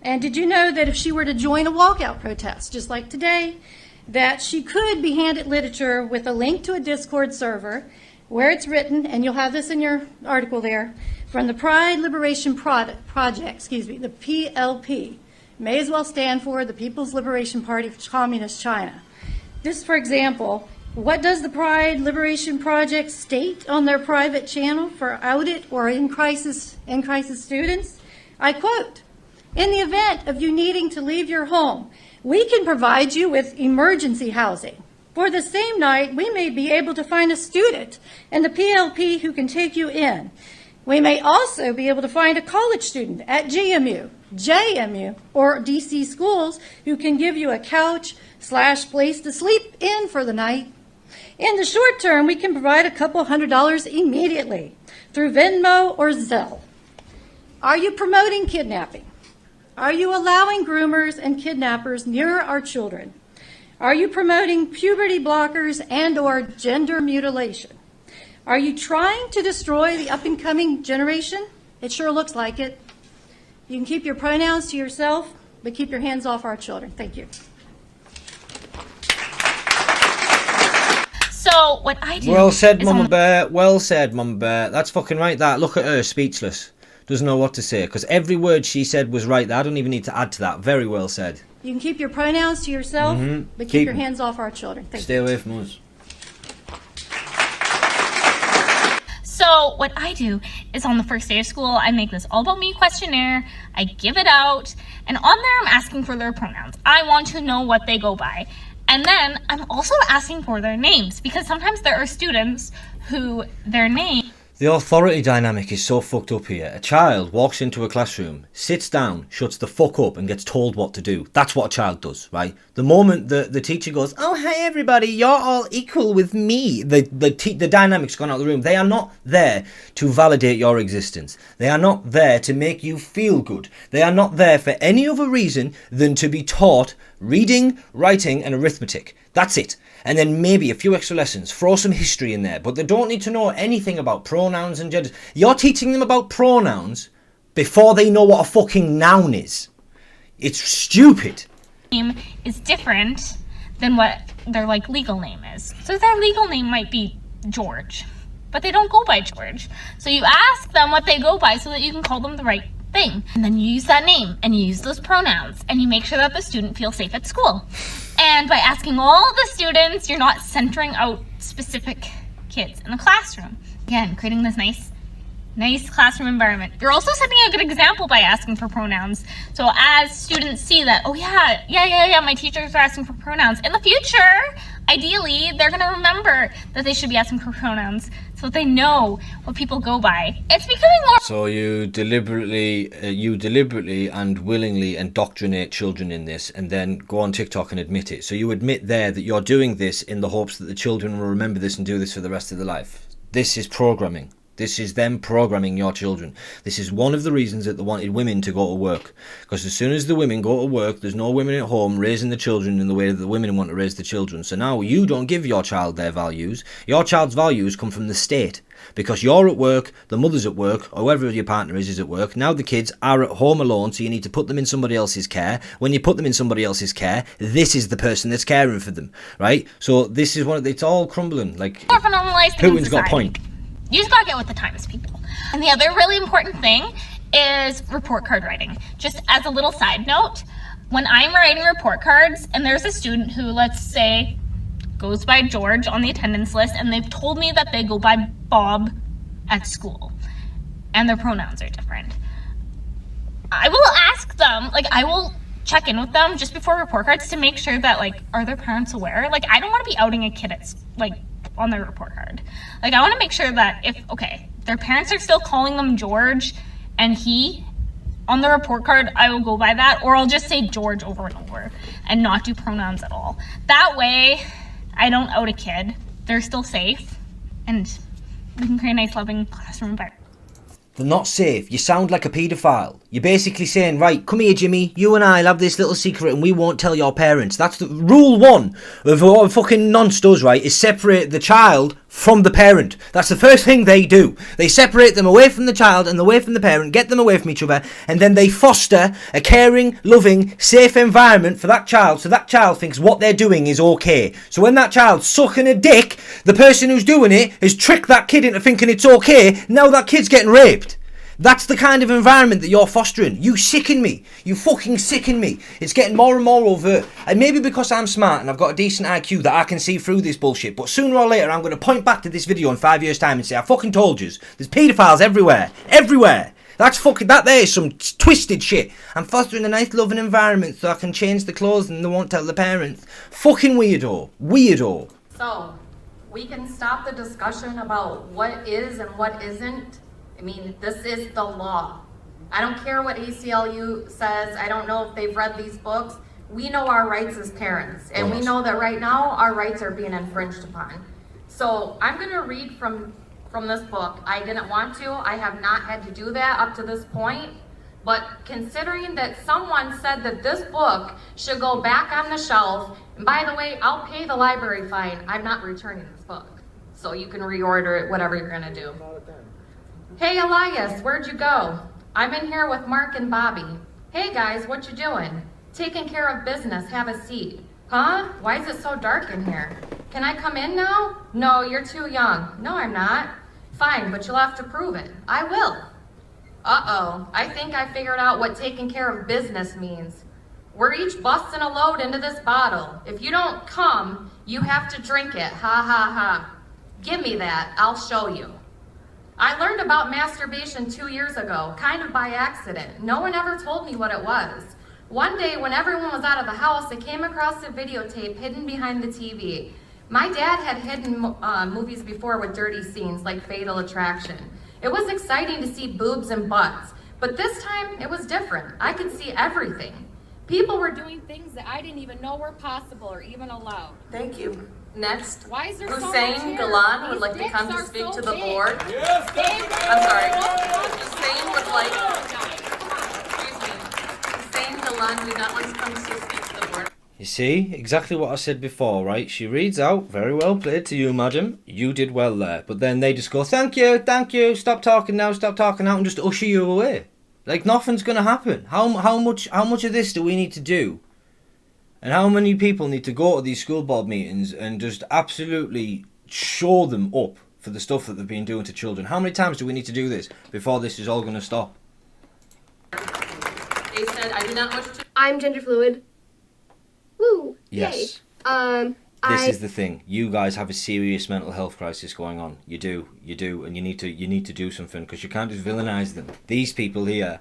And did you know that if she were to join a walkout protest, just like today, that she could be handed literature with a link to a Discord server where it's written, and you'll have this in your article there, from the Pride Liberation Project, the PLP. May as well stand for the People's Liberation Party of Communist China. This, for example, what does the Pride Liberation Project state on their private channel for outed or in crisis students? I quote, "In the event of you needing to leave your home, we can provide you with emergency housing. For the same night, we may be able to find a student in the PLP who can take you in. We may also be able to find a college student at GMU, JMU, or DC schools who can give you a couch/place to sleep in for the night. In the short term, we can provide a couple $100 immediately through Venmo or Zelle." Are you promoting kidnapping? Are you allowing groomers and kidnappers near our children? Are you promoting puberty blockers and or gender mutilation? Are you trying to destroy the up-and-coming generation? It sure looks like it. You can keep your pronouns to yourself, but keep your hands off our children. Thank you. So what I do... Well said, Mama Bear. Well said, Mama Bear. That's fucking right, that. Look at her, speechless. Doesn't know what to say, because every word she said was right. I don't even need to add to that. Very well said. You can keep your pronouns to yourself, but keep your hands off our children. Thank you. Stay away from us. So what I do is on the first day of school, I make this all about me questionnaire. I give it out, and on there I'm asking for their pronouns. I want to know what they go by. And then I'm also asking for their names, because sometimes there are students who their name... The authority dynamic is so fucked up here. A child walks into a classroom, sits down, shuts the fuck up and gets told what to do. That's what a child does, right? The moment the teacher goes, "Oh, hi everybody, you're all equal with me," the dynamic's gone out of the room. They are not there to validate your existence. They are not there to make you feel good. They are not there for any other reason than to be taught reading, writing and arithmetic. That's it. And then maybe a few extra lessons, throw some history in there, but they don't need to know anything about pronouns and genders. You're teaching them about pronouns before they know what a fucking noun is. It's stupid. Name is different than what their legal name is. So their legal name might be George, but they don't go by George. So you ask them what they go by so that you can call them the right thing. And then you use that name and you use those pronouns and you make sure that the student feels safe at school. And by asking all the students, you're not centering out specific kids in the classroom. Again, creating this nice classroom environment. You're also setting a good example by asking for pronouns. So as students see that, oh yeah, my teachers are asking for pronouns. In the future, ideally, they're gonna remember that they should be asking for pronouns so that they know what people go by. It's becoming more... So you deliberately and willingly indoctrinate children in this and then go on TikTok and admit it. So you admit there that you're doing this in the hopes that the children will remember this and do this for the rest of their life. This is programming. This is them programming your children. This is one of the reasons that they wanted women to go to work. Because as soon as the women go to work, there's no women at home raising the children in the way that the women want to raise the children. So now you don't give your child their values. Your child's values come from the state. Because you're at work, the mother's at work, or whoever your partner is at work. Now the kids are at home alone, so you need to put them in somebody else's care. When you put them in somebody else's care, this is the person that's caring for them, right? So this is it's all crumbling. Like, more normalized Putin's got a point. You just gotta get with the times, people. And the other really important thing is report card writing. Just as a little side note, when I'm writing report cards and there's a student who, let's say, goes by George on the attendance list and they've told me that they go by Bob at school and their pronouns are different, I will ask them, like, I will check in with them just before report cards to make sure that, like, are their parents aware? Like, I don't want to be outing a kid at, like, on their report card. Like, I want to make sure that if, okay, their parents are still calling them George and he on the report card, I will go by that, or I'll just say George over and over and not do pronouns at all. That way, I don't out a kid. They're still safe, and we can create a nice, loving classroom environment. They're not safe. You sound like a paedophile. You're basically saying, right, come here, Jimmy. You and I'll have this little secret and we won't tell your parents. That's the rule one of what a fucking nonce does, right, is separate the child from the parent. That's the first thing they do. They separate them away from the child and away from the parent, get them away from each other, and then they foster a caring, loving, safe environment for that child, so that child thinks what they're doing is okay. So when that child's sucking a dick, the person who's doing it has tricked that kid into thinking it's okay. Now that kid's getting raped. That's the kind of environment that you're fostering. You sicken me. You fucking sicken me. It's getting more and more overt. And maybe because I'm smart and I've got a decent IQ that I can see through this bullshit. But sooner or later I'm going to point back to this video in 5 years' time and say, I fucking told yous. There's paedophiles everywhere. Everywhere. That's fucking, that there is some twisted shit. I'm fostering a nice loving environment so I can change the clothes and they won't tell the parents. Fucking weirdo. Weirdo. So, we can stop the discussion about what is and what isn't. I mean, this is the law. I don't care what ACLU says. I don't know if they've read these books. We know our rights as parents, and we know that right now our rights are being infringed upon. So I'm going to read from this book. I didn't want to. I have not had to do that up to this point. But considering that someone said that this book should go back on the shelf, and by the way, I'll pay the library fine. I'm not returning this book. So you can reorder it, whatever you're going to do. Hey Elias, where'd you go? I'm in here with Mark and Bobby. Hey guys, what you doing? Taking care of business, have a seat. Huh? Why is it so dark in here? Can I come in now? No, you're too young. No, I'm not. Fine, but you'll have to prove it. I will. Uh-oh, I think I figured out what taking care of business means. We're each busting a load into this bottle. If you don't come, you have to drink it. Ha ha ha. Give me that, I'll show you. I learned about masturbation 2 years ago, kind of by accident. No one ever told me what it was. One day, when everyone was out of the house, I came across a videotape hidden behind the TV. My dad had hidden movies before with dirty scenes, like Fatal Attraction. It was exciting to see boobs and butts, but this time it was different. I could see everything. People were doing things that I didn't even know were possible or even allowed. Thank you. Next, Why is there so much Hussein here? Galan would These like to come to dicks are speak so to the big. board. Yes, I'm sorry. Hussein would like, Hussein Galan would not like to come to speak to the board. You see, exactly what I said before, right? She reads out, very well played to you, madam. You did well there. But then they just go, thank you, stop talking now, stop talking out, and just usher you away. Like, nothing's going to happen. How much of this do we need to do? And how many people need to go to these school board meetings and just absolutely show them up for the stuff that they've been doing to children? How many times do we need to do this before this is all going to stop? They said, I do not wish to... I'm gender fluid. Woo! Yes. Yay. This is the thing. You guys have a serious mental health crisis going on. You do, and you need to do something, because you can't just villainize them. These people here,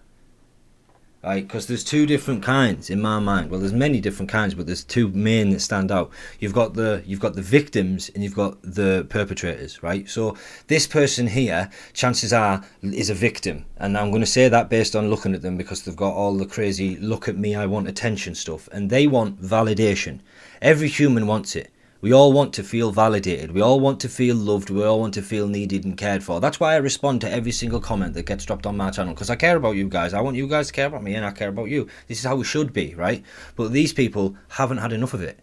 right? Because there's two different kinds in my mind. Well, there's many different kinds, but there's two main that stand out. You've got the victims and you've got the perpetrators, right? So this person here, chances are, is a victim, and I'm going to say that based on looking at them, because they've got all the crazy "look at me, I want attention" stuff, and they want validation. Every human wants it. We all want to feel validated. We all want to feel loved. We all want to feel needed and cared for. That's why I respond to every single comment that gets dropped on my channel, because I care about you guys. I want you guys to care about me, and I care about you. This is how we should be, right? But these people haven't had enough of it,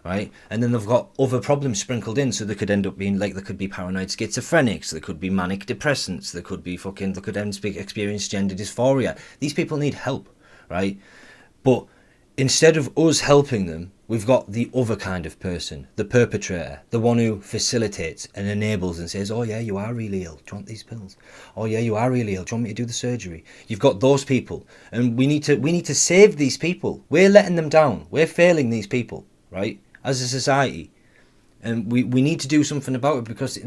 right? And then they've got other problems sprinkled in, so they could end up being like, they could be paranoid schizophrenics, they could be manic depressants, they could be they could end up experience gender dysphoria. These people need help, right? But instead of us helping them, We've got the other kind of person, the perpetrator, the one who facilitates and enables and says, oh yeah, you are really ill, do you want these pills? Oh yeah, you are really ill, do you want me to do the surgery? You've got those people, and we need to save these people. We're letting them down. We're failing these people, right, as a society. And we need to do something about it, because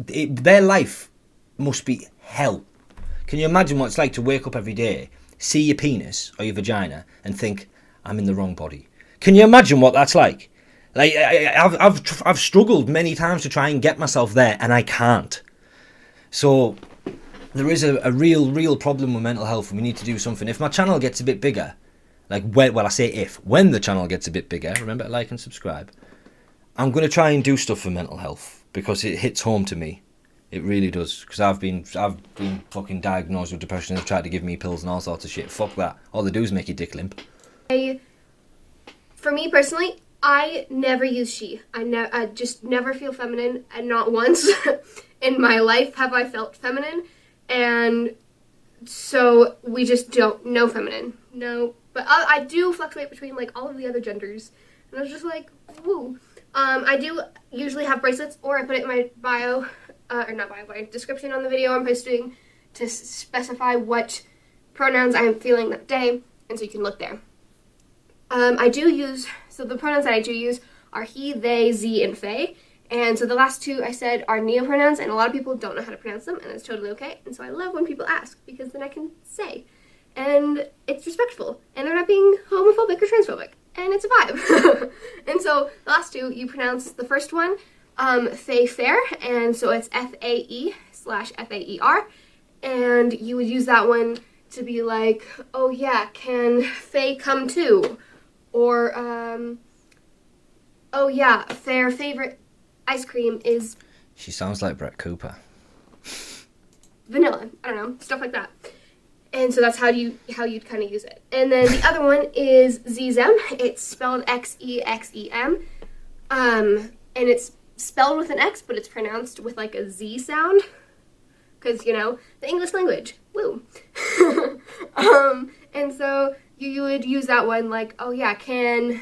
their life must be hell. Can you imagine what it's like to wake up every day, see your penis or your vagina, and think, I'm in the wrong body? Can you imagine what that's like? Like, I've struggled many times to try and get myself there, and I can't. So there is a real problem with mental health, and we need to do something. If my channel gets a bit bigger, when the channel gets a bit bigger, remember to like and subscribe, I'm going to try and do stuff for mental health, because it hits home to me. It really does, because I've been fucking diagnosed with depression. They've tried to give me pills and all sorts of shit. Fuck that. All they do is make your dick limp. For me personally, I never use she. I just never feel feminine, and not once in my life have I felt feminine. And so we just don't know feminine. No, but I do fluctuate between like all of the other genders, and I was just like, woo. I do usually have bracelets, or I put it in my bio, or not bio, my description on the video I'm posting, to specify what pronouns I'm feeling that day, and so you can look there. So the pronouns that I do use are he, they, z, and they. And so the last two I said are neopronouns, and a lot of people don't know how to pronounce them, and it's totally okay. And so I love when people ask, because then I can say. And it's respectful, and they're not being homophobic or transphobic, and it's a vibe. And so the last two, you pronounce the first one, Fae Fair, and so it's Fae/Faer, and you would use that one to be like, oh yeah, can Faye come too? Or, oh yeah, their favorite ice cream is... She sounds like Brett Cooper. Vanilla. I don't know, stuff like that. And so that's how you'd kind of use it. And then the other one is Zem. It's spelled Xexem. And it's spelled with an X, but it's pronounced with like a Z sound. Because, you know, the English language. Woo. And so you would use that one like, oh yeah, can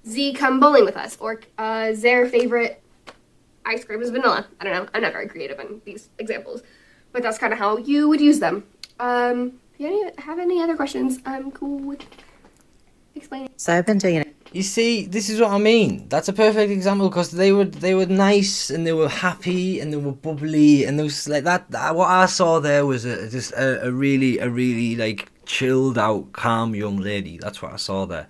Z come bowling with us? Or their favorite ice cream is vanilla. I don't know. I'm not very creative in these examples. But that's kind of how you would use them. If you have any other questions, I'm cool with explaining. So I've been doing it. You see, this is what I mean. That's a perfect example, because they were nice, and they were happy, and they were bubbly, and there was like that what I saw there was just a really like chilled out, calm young lady. That's what I saw there.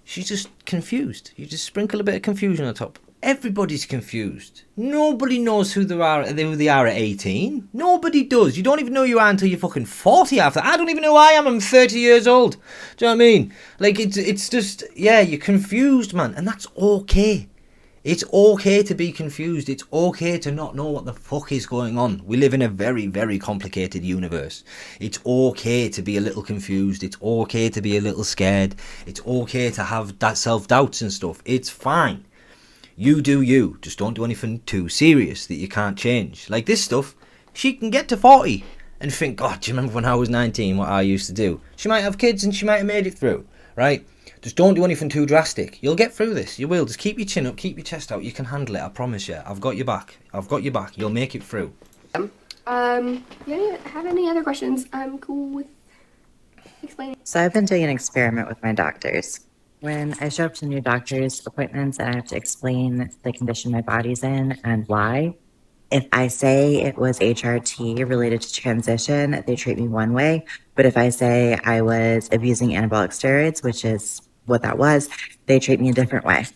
She's just confused. You just sprinkle a bit of confusion on top. Everybody's confused. Nobody knows who they are at 18. Nobody does. You don't even know who you are until you're fucking 40 after. I don't even know who I am. I'm 30 years old. Do you know what I mean? Like, it's just, yeah, you're confused, man. And that's okay. It's okay to be confused. It's okay to not know what the fuck is going on. We live in a very, very complicated universe. It's okay to be a little confused. It's okay to be a little scared. It's okay to have that self-doubts and stuff. It's fine. You do you. Just don't do anything too serious that you can't change. Like this stuff, she can get to 40 and think, God, do you remember when I was 19, what I used to do? She might have kids and she might have made it through, right? Just don't do anything too drastic. You'll get through this. You will. Just keep your chin up, keep your chest out. You can handle it, I promise you. I've got your back. I've got your back. You'll make it through. You have any other questions? I'm cool with explaining. So I've been doing an experiment with my doctors. When I show up to new doctor's appointments and I have to explain the condition my body's in and why, if I say it was HRT related to transition, they treat me one way. But if I say I was abusing anabolic steroids, which is what that was, they treat me a different way.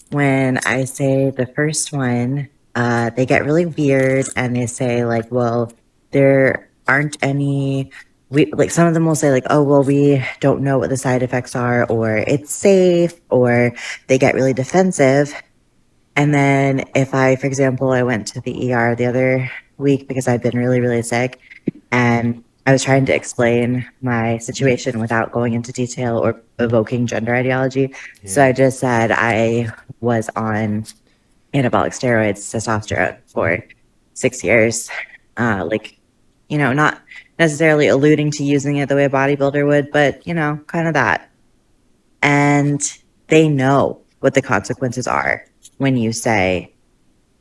When I say the first one, they get really weird and they say like, well, there aren't any... like some of them will say like, oh, well, we don't know what the side effects are, or it's safe, or they get really defensive. And then if for example, I went to the ER the other week because I've been really, really sick, and I was trying to explain my situation without going into detail or evoking gender ideology. Yeah. So I just said I was on anabolic steroids, testosterone for 6 years, not necessarily alluding to using it the way a bodybuilder would, but, kind of that. And They know what the consequences are when you say,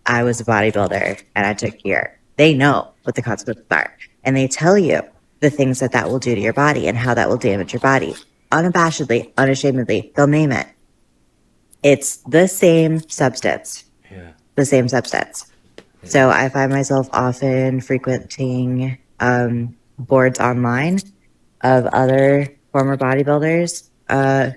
I was a bodybuilder and I took care. They know what the consequences are. And they tell you the things that that will do to your body and how that will damage your body. Unabashedly, unashamedly, they'll name it. It's the same substance. Yeah. The same substance. So I find myself often frequenting boards online of other former bodybuilders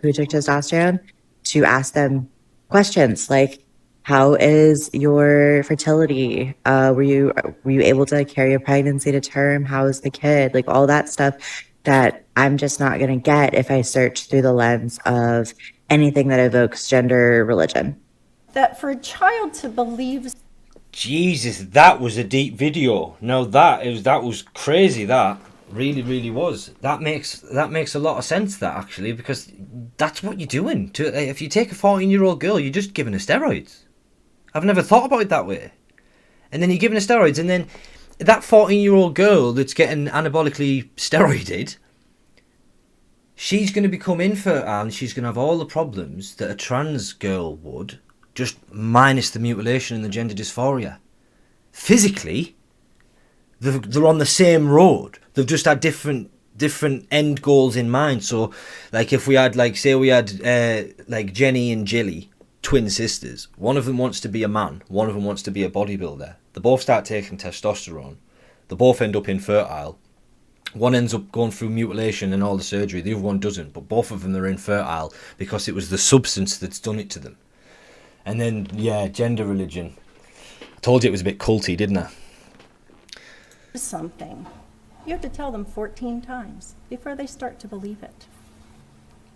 who took testosterone to ask them questions like, how is your fertility? Were you able to carry a pregnancy to term? How is the kid? Like all that stuff that I'm just not going to get if I search through the lens of anything that evokes gender religion. That for a child to believe. Jesus, that was a deep video. No, that was crazy. That really was. That makes a lot of sense. That actually, because that's what you're doing. If you take a 14-year-old girl, you're just giving her steroids. I've never thought about it that way. And then you're giving her steroids, and then that 14-year-old girl that's getting anabolically steroided, she's going to become infertile, and she's going to have all the problems that a trans girl would, just minus the mutilation and the gender dysphoria. Physically, they're on the same road. They've just had different end goals in mind. So, like, if we had, like, say we had, like, Jenny and Jilly, twin sisters. One of them wants to be a man. One of them wants to be a bodybuilder. They both start taking testosterone. They both end up infertile. One ends up going through mutilation and all the surgery. The other one doesn't. But both of them are infertile because it was the substance that's done it to them. And then, yeah, gender religion. I told you it was a bit culty, didn't I? Something. You have to tell them 14 times before they start to believe it.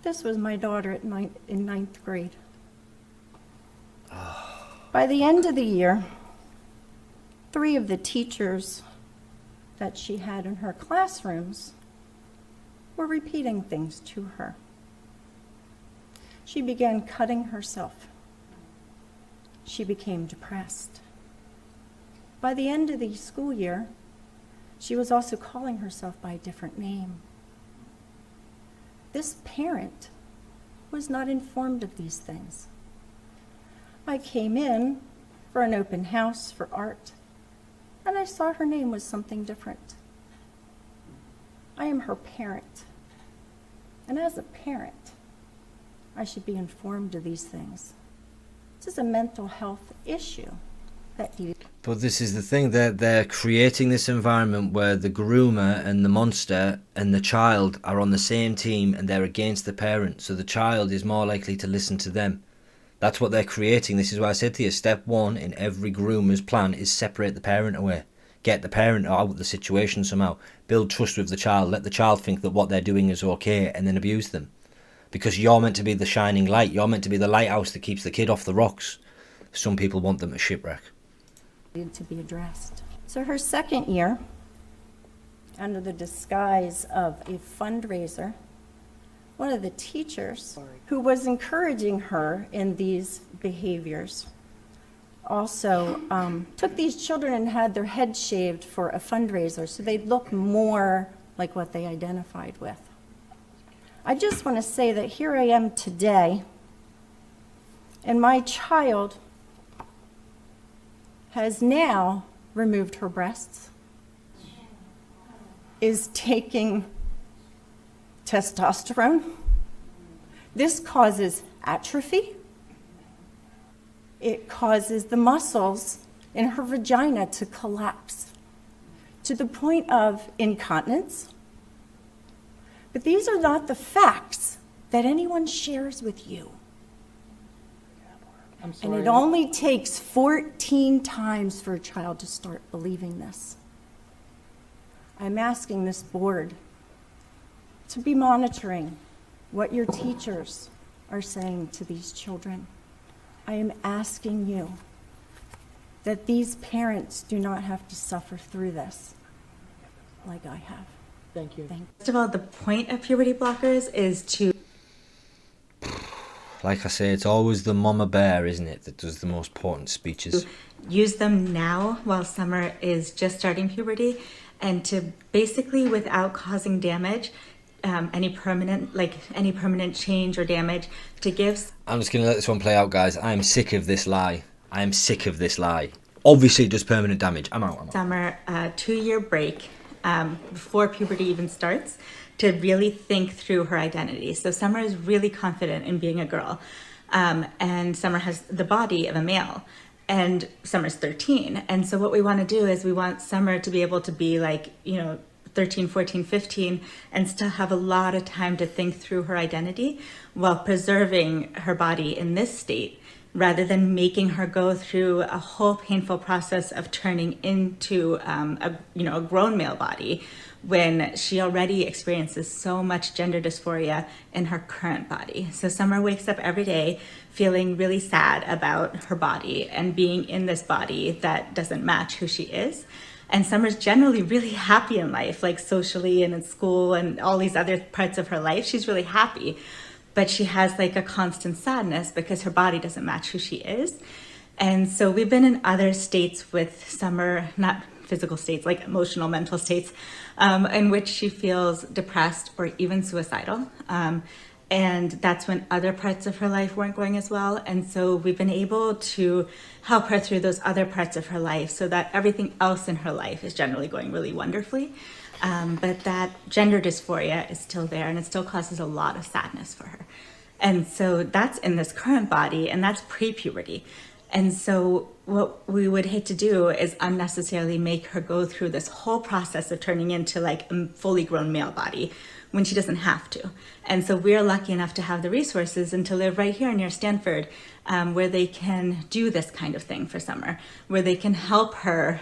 This was my daughter in ninth grade. By the end of the year, 3 of the teachers that she had in her classrooms were repeating things to her. She began cutting herself. She became depressed. By the end of the school year, she was also calling herself by a different name. This parent was not informed of these things. I came in for an open house for art, and I saw her name was something different. I am her parent, and as a parent, I should be informed of these things. This is a mental health issue that needed. But this is the thing, they're creating this environment where the groomer and the monster and the child are on the same team and they're against the parent, so the child is more likely to listen to them. That's what they're creating. This is why I said to you, step 1 in every groomer's plan is separate the parent away. Get the parent out of the situation somehow. Build trust with the child. Let the child think that what they're doing is okay and then abuse them. Because you're meant to be the shining light. You're meant to be the lighthouse that keeps the kid off the rocks. Some people want them to shipwreck. To be addressed. So her second year, under the disguise of a fundraiser, one of the teachers who was encouraging her in these behaviors also took these children and had their heads shaved for a fundraiser so they'd look more like what they identified with. I just want to say that here I am today, and my child has now removed her breasts, is taking testosterone. This causes atrophy. It causes the muscles in her vagina to collapse to the point of incontinence. But these are not the facts that anyone shares with you. And it only takes 14 times for a child to start believing this. I'm asking this board to be monitoring what your teachers are saying to these children. I am asking you that these parents do not have to suffer through this like I have. Thank you. First of all, the point of puberty blockers is to... Like I say, it's always the mama bear, isn't it, that does the most important speeches. Use them now while Summer is just starting puberty, and to basically, without causing damage, any permanent change or damage to give. I'm just going to let this one play out, guys. I am sick of this lie. I am sick of this lie. Obviously, it does permanent damage. I'm out. Summer, 2-year break before puberty even starts to really think through her identity. So Summer is really confident in being a girl. And Summer has the body of a male. And Summer's 13. And so what we want to do is we want Summer to be able to be like, 13, 14, 15, and still have a lot of time to think through her identity while preserving her body in this state, rather than making her go through a whole painful process of turning into a grown male body when she already experiences so much gender dysphoria in her current body. So Summer wakes up every day feeling really sad about her body and being in this body that doesn't match who she is. And Summer's generally really happy in life, like socially and in school and all these other parts of her life. She's really happy, but she has like a constant sadness because her body doesn't match who she is. And so we've been in other states with Summer, not physical states, like emotional, mental states, in which she feels depressed or even suicidal. And that's when other parts of her life weren't going as well. And so we've been able to help her through those other parts of her life so that everything else in her life is generally going really wonderfully. But that gender dysphoria is still there, and it still causes a lot of sadness for her. And so that's in this current body, and that's pre-puberty. And so what we would hate to do is unnecessarily make her go through this whole process of turning into like a fully grown male body when she doesn't have to. And so we're lucky enough to have the resources and to live right here near Stanford, where they can do this kind of thing for Summer, where they can help her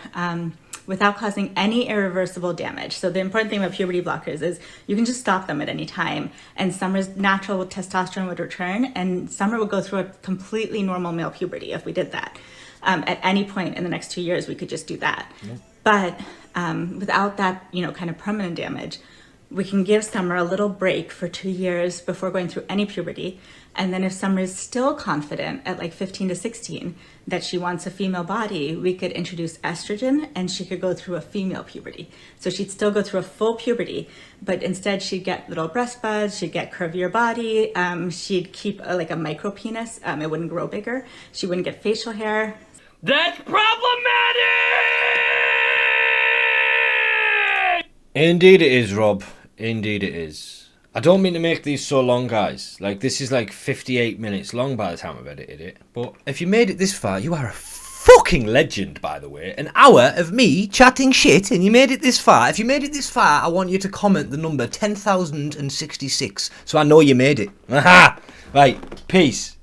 without causing any irreversible damage. So the important thing about puberty blockers is you can just stop them at any time, and Summer's natural testosterone would return, and Summer would go through a completely normal male puberty if we did that. At any point in the next 2 years, we could just do that. Yeah. But without that, kind of permanent damage, we can give Summer a little break for 2 years before going through any puberty. And then if Summer is still confident at like 15 to 16 that she wants a female body, we could introduce estrogen and she could go through a female puberty. So she'd still go through a full puberty, but instead she'd get little breast buds, she'd get curvier body, she'd keep like a micro penis, it wouldn't grow bigger, she wouldn't get facial hair. That's problematic! Indeed it is, Rob. Indeed it is. I don't mean to make these so long, guys. Like, this is like 58 minutes long by the time I've edited it. But if you made it this far, you are a fucking legend, by the way. An hour of me chatting shit, and you made it this far. If you made it this far, I want you to comment the number 10,066, so I know you made it. Aha! Right, peace.